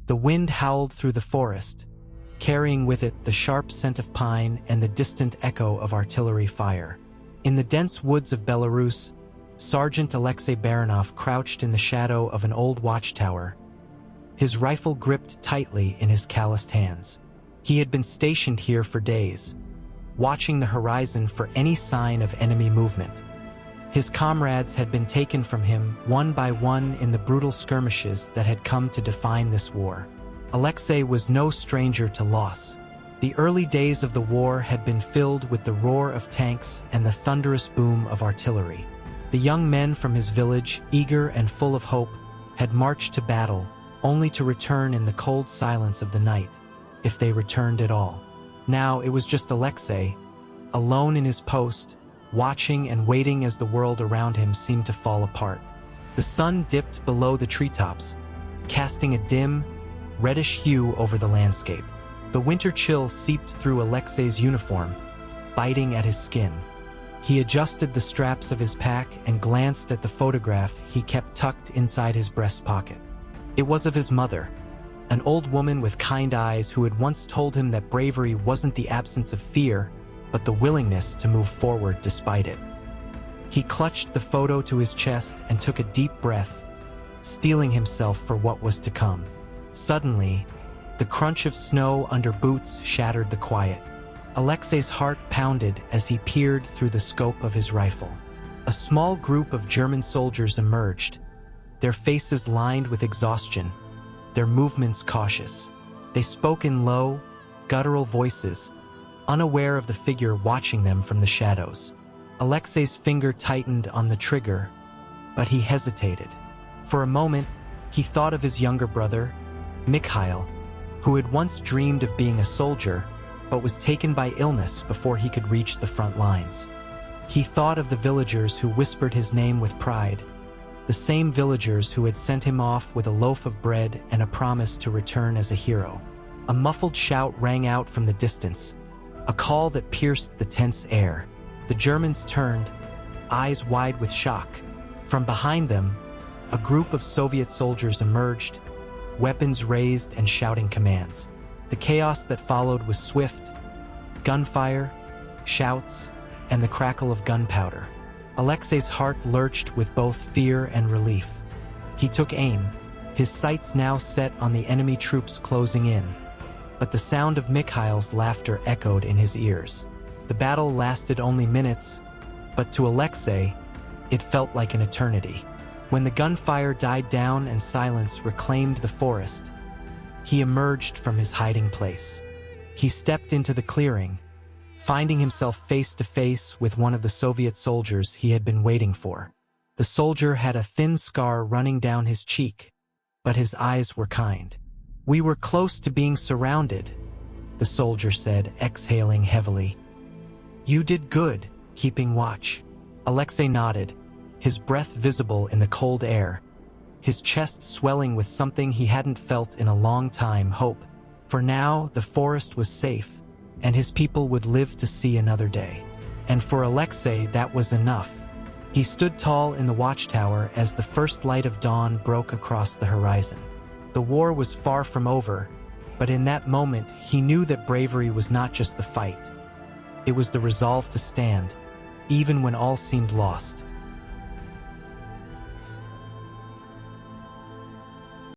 The wind howled through the forest, carrying with it the sharp scent of pine and the distant echo of artillery fire. In the dense woods of Belarus, Sergeant Alexei Baranov crouched in the shadow of an old watchtower, his rifle gripped tightly in his calloused hands. He had been stationed here for days, watching the horizon for any sign of enemy movement. His comrades had been taken from him one by one in the brutal skirmishes that had come to define this war. Alexei was no stranger to loss. The early days of the war had been filled with the roar of tanks and the thunderous boom of artillery. The young men from his village, eager and full of hope, had marched to battle, only to return in the cold silence of the night, if they returned at all. Now it was just Alexei, alone in his post, watching and waiting as the world around him seemed to fall apart. The sun dipped below the treetops, casting a dim, reddish hue over the landscape. The winter chill seeped through Alexei's uniform, biting at his skin. He adjusted the straps of his pack and glanced at the photograph he kept tucked inside his breast pocket. It was of his mother, an old woman with kind eyes who had once told him that bravery wasn't the absence of fear, but the willingness to move forward despite it. He clutched the photo to his chest and took a deep breath, steeling himself for what was to come. Suddenly, the crunch of snow under boots shattered the quiet. Alexei's heart pounded as he peered through the scope of his rifle. A small group of German soldiers emerged, their faces lined with exhaustion, their movements cautious. They spoke in low, guttural voices, unaware of the figure watching them from the shadows. Alexei's finger tightened on the trigger, but he hesitated. For a moment, he thought of his younger brother, Mikhail, who had once dreamed of being a soldier, but was taken by illness before he could reach the front lines. He thought of the villagers who whispered his name with pride, the same villagers who had sent him off with a loaf of bread and a promise to return as a hero. A muffled shout rang out from the distance, a call that pierced the tense air. The Germans turned, eyes wide with shock. From behind them, a group of Soviet soldiers emerged, weapons raised and shouting commands. The chaos that followed was swift: gunfire, shouts, and the crackle of gunpowder. Alexei's heart lurched with both fear and relief. He took aim, his sights now set on the enemy troops closing in. But the sound of Mikhail's laughter echoed in his ears. The battle lasted only minutes, but to Alexei, it felt like an eternity. When the gunfire died down and silence reclaimed the forest, he emerged from his hiding place. He stepped into the clearing, finding himself face to face with one of the Soviet soldiers he had been waiting for. The soldier had a thin scar running down his cheek, but his eyes were kind. "We were close to being surrounded," the soldier said, exhaling heavily. "You did good, keeping watch." Alexei nodded, his breath visible in the cold air, his chest swelling with something he hadn't felt in a long time: hope. For now, the forest was safe, and his people would live to see another day. And for Alexei, that was enough. He stood tall in the watchtower as the first light of dawn broke across the horizon. The war was far from over, but in that moment he knew that bravery was not just the fight. It was the resolve to stand, even when all seemed lost.